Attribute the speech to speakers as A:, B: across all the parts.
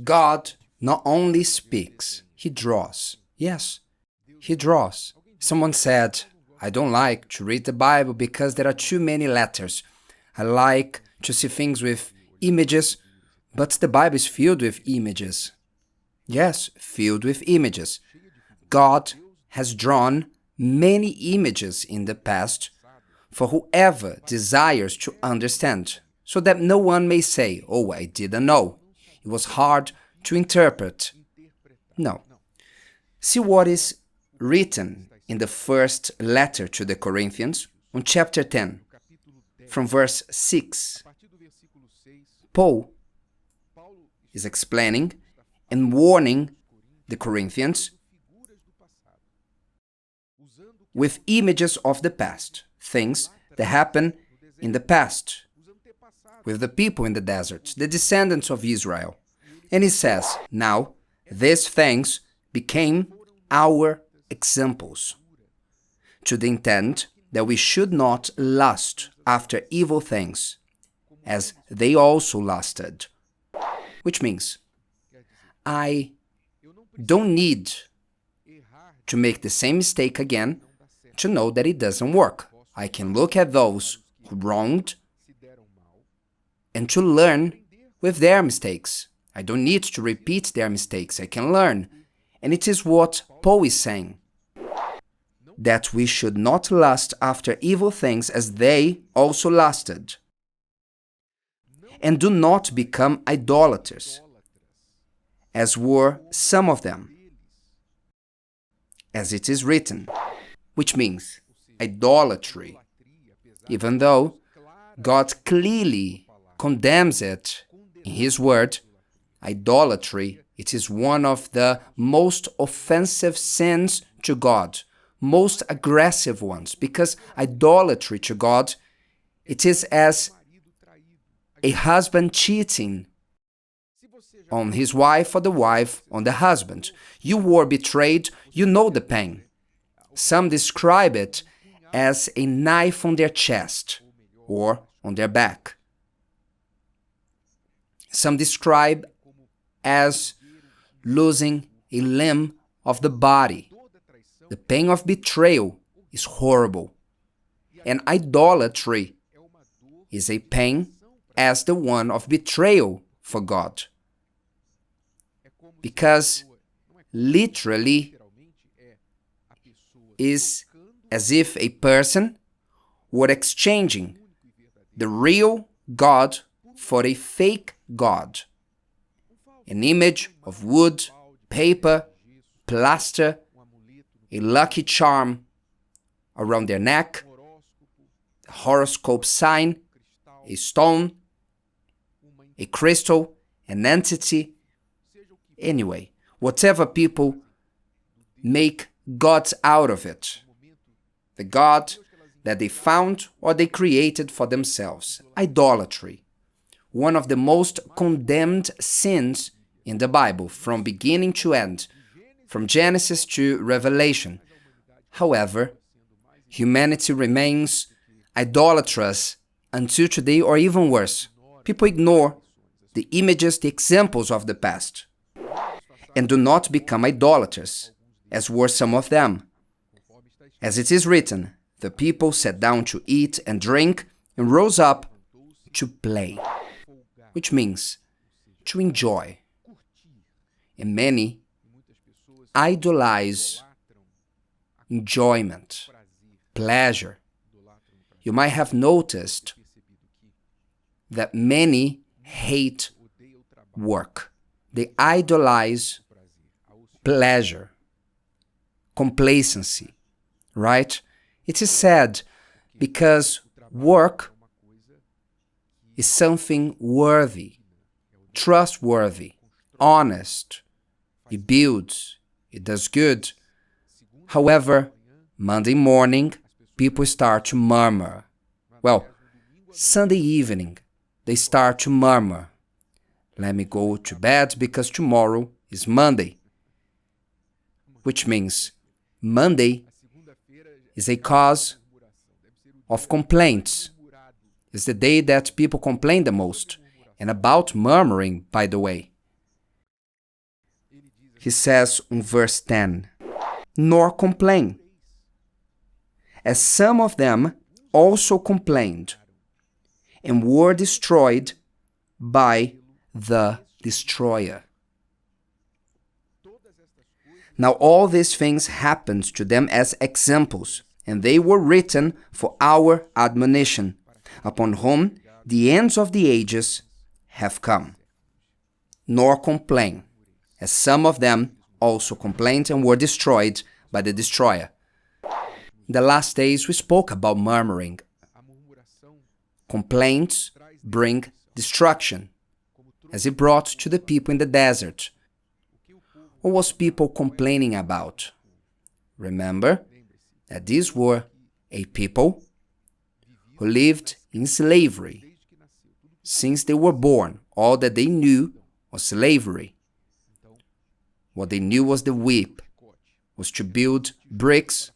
A: God not only speaks, He draws. Yes, He draws. Someone said, I don't like to read the Bible because there are too many letters. I like to see things with images, but the Bible is filled with images. Yes, filled with images. God has drawn many images in the past for whoever desires to understand, so that no one may say, oh, I didn't know. It was hard to interpret. No. See what is written in the first letter to the Corinthians, on chapter 10, from verse 6. Paul is explaining and warning the Corinthians with images of the past, things that happened in the past, with the people in the desert, the descendants of Israel. And he says, now, these things became our examples, to the intent that we should not lust after evil things, as they also lusted. Which means, I don't need to make the same mistake again to know that it doesn't work. I can look at those who wronged and to learn with their mistakes. I don't need to repeat their mistakes. I can learn. And it is what Paul is saying, that we should not lust after evil things as they also lusted. And do not become idolaters, as were some of them, as it is written, which means idolatry, even though God clearly condemns it in His Word. Idolatry, it is one of the most offensive sins to God, most aggressive ones, because idolatry to God, it is as a husband cheating on his wife or the wife on the husband. You were betrayed, you know the pain. Some describe it as a knife on their chest or on their back. Some describe as losing a limb of the body. The pain of betrayal is horrible. And idolatry is a pain as the one of betrayal for God. Because literally is as if a person were exchanging the real God for a fake God. An image of wood, paper, plaster, a lucky charm around their neck, a horoscope sign, a stone, a crystal, an entity. Anyway, whatever people make gods out of it. The God that they found or they created for themselves. Idolatry. One of the most condemned sins in the Bible, from beginning to end, from Genesis to Revelation. However, humanity remains idolatrous until today, or even worse. People ignore the images, the examples of the past, and do not become idolaters, as were some of them. As it is written, the people sat down to eat and drink and rose up to play, which means to enjoy. And many idolize enjoyment, pleasure. You might have noticed that many hate work. They idolize pleasure, complacency, right? It is sad because work is something worthy, trustworthy, honest. It builds, it does good. However, Monday morning, people start to murmur. Well, Sunday evening, they start to murmur. Let me go to bed because tomorrow is Monday. Which means Monday is a cause of complaints. It's the day that people complain the most. And about murmuring, by the way, He says in verse 10, nor complain, as some of them also complained and were destroyed by the destroyer. Now all these things happened to them as examples, and they were written for our admonition, upon whom the ends of the ages have come. Nor complain, as some of them also complained and were destroyed by the destroyer. In the last days we spoke about murmuring. Complaints bring destruction, as it brought to the people in the desert. What was people complaining about? Remember that these were a people who lived in slavery. Since they were born, all that they knew was slavery. What they knew was the whip, was to build bricks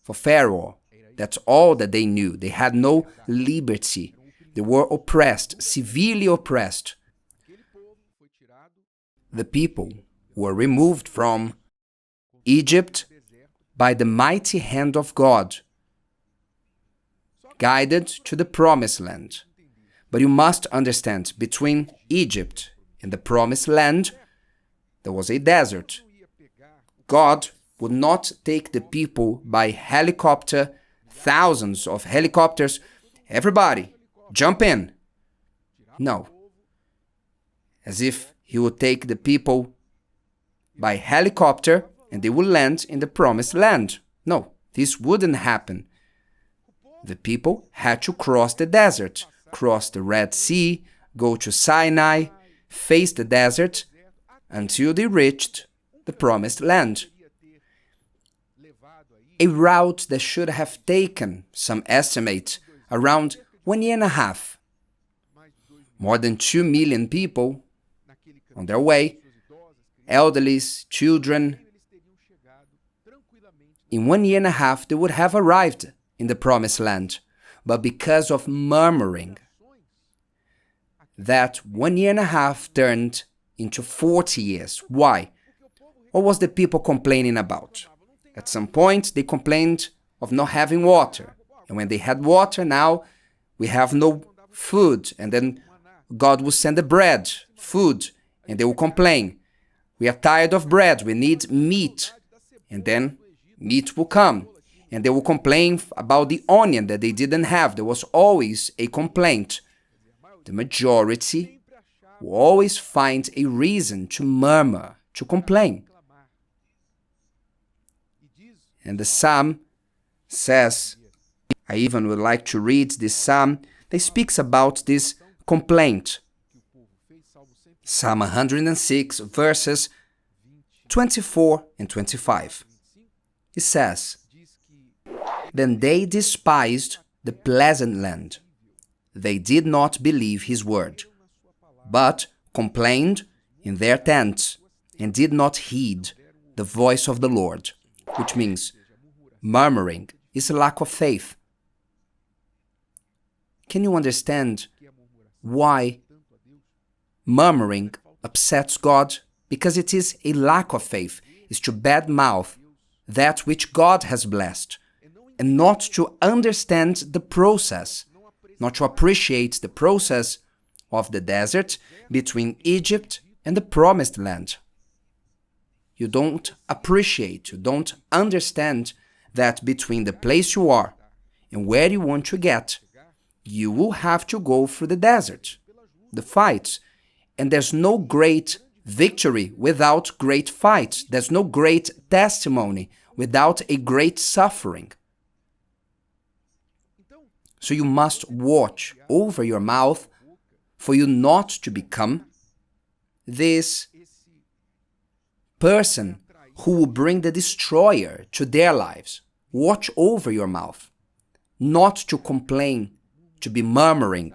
A: for Pharaoh. That's all that they knew. They had no liberty. They were oppressed, severely oppressed. The people were removed from Egypt by the mighty hand of God, guided to the promised land. But you must understand, between Egypt and the promised land, there was a desert. God would not take the people by helicopter, thousands of helicopters. Everybody, jump in. No. As if he would take the people by helicopter and they would land in the promised land. No, this wouldn't happen. The people had to cross the desert, cross the Red Sea, go to Sinai, face the desert, until they reached the promised land. A route that should have taken, some estimate, around 1 year and a half. More than 2 million people on their way, elderly, children. In 1 year and a half, they would have arrived in the promised land. But because of murmuring, that 1 year and a half turned into 40 years. Why? What was the people complaining about? At some point, they complained of not having water. And when they had water, now we have no food. And then God will send the bread, food, and they will complain. We are tired of bread, we need meat. And then meat will come. And they will complain about the onion that they didn't have. There was always a complaint. The majority will always find a reason to murmur, to complain. And the psalm says, I even would like to read this psalm that speaks about this complaint. Psalm 106, verses 24 and 25. It says, Then they despised the pleasant land. They did not believe his word, but complained in their tents and did not heed the voice of the Lord, which means murmuring is a lack of faith. Can you understand why murmuring upsets God? Because it is a lack of faith. It's to badmouth that which God has blessed, and not to understand the process, not to appreciate the process of the desert between Egypt and the promised land. You don't appreciate, you don't understand that between the place you are and where you want to get, you will have to go through the desert, the fights. And there's no great victory without great fights. There's no great testimony without a great suffering. So you must watch over your mouth for you not to become this person who will bring the destroyer to their lives. Watch over your mouth, not to complain, to be murmuring.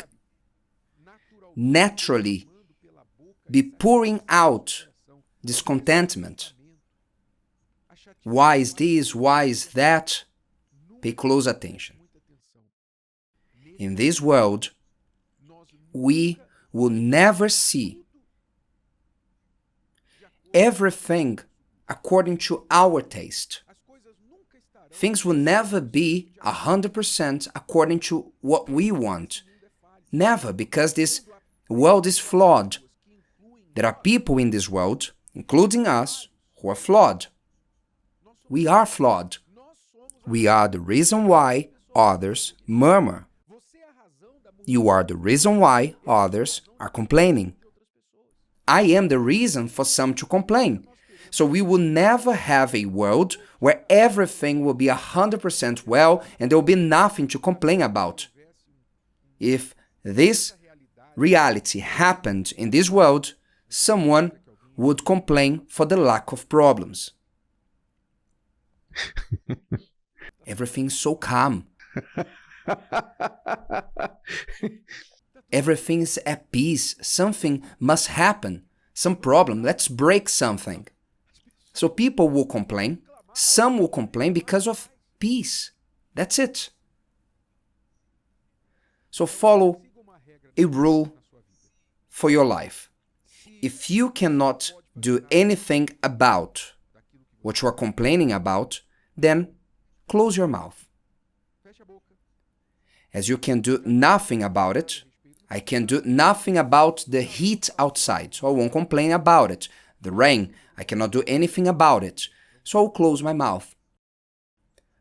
A: Naturally, be pouring out discontentment. Why is this? Why is that? Pay close attention. In this world, we will never see everything according to our taste. Things will never be 100% according to what we want. Never, because this world is flawed. There are people in this world, including us, who are flawed. We are flawed. We are the reason why others murmur. You are the reason why others are complaining. I am the reason for some to complain. So we will never have a world where everything will be 100% well and there will be nothing to complain about. If this reality happened in this world, someone would complain for the lack of problems. Everything's so calm. Everything's at peace. Something must happen. Some problem. Let's break something. So people will complain. Some will complain because of peace. That's it. So follow a rule for your life. If you cannot do anything about what you are complaining about, then close your mouth. As you can do nothing about it, I can do nothing about the heat outside, so I won't complain about it. The rain, I cannot do anything about it, so I'll close my mouth.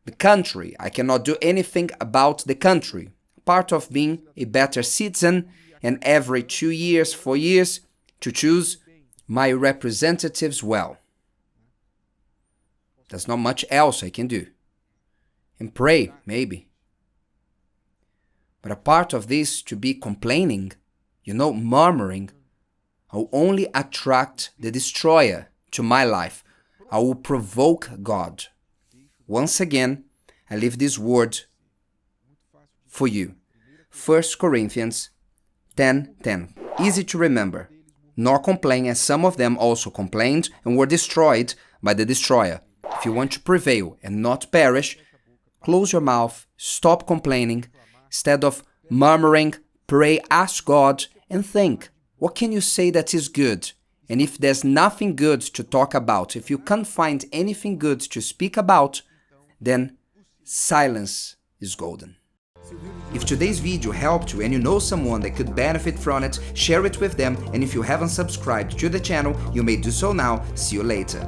A: The country, I cannot do anything about the country. Part of being a better citizen, and every 2 years, 4 years, to choose my representatives well. There's not much else I can do. And pray, maybe. But a part of this, to be complaining, murmuring, I will only attract the destroyer to my life. I will provoke God. Once again, I leave this word for you. 1 Corinthians 10:10. Easy to remember. Nor complain as some of them also complained and were destroyed by the destroyer. If you want to prevail and not perish, close your mouth, stop complaining. Instead of murmuring, pray, ask God, and think, what can you say that is good? And if there's nothing good to talk about, if you can't find anything good to speak about, then silence is golden. If today's video helped you and you know someone that could benefit from it, share it with them, and if you haven't subscribed to the channel, you may do so now. See you later.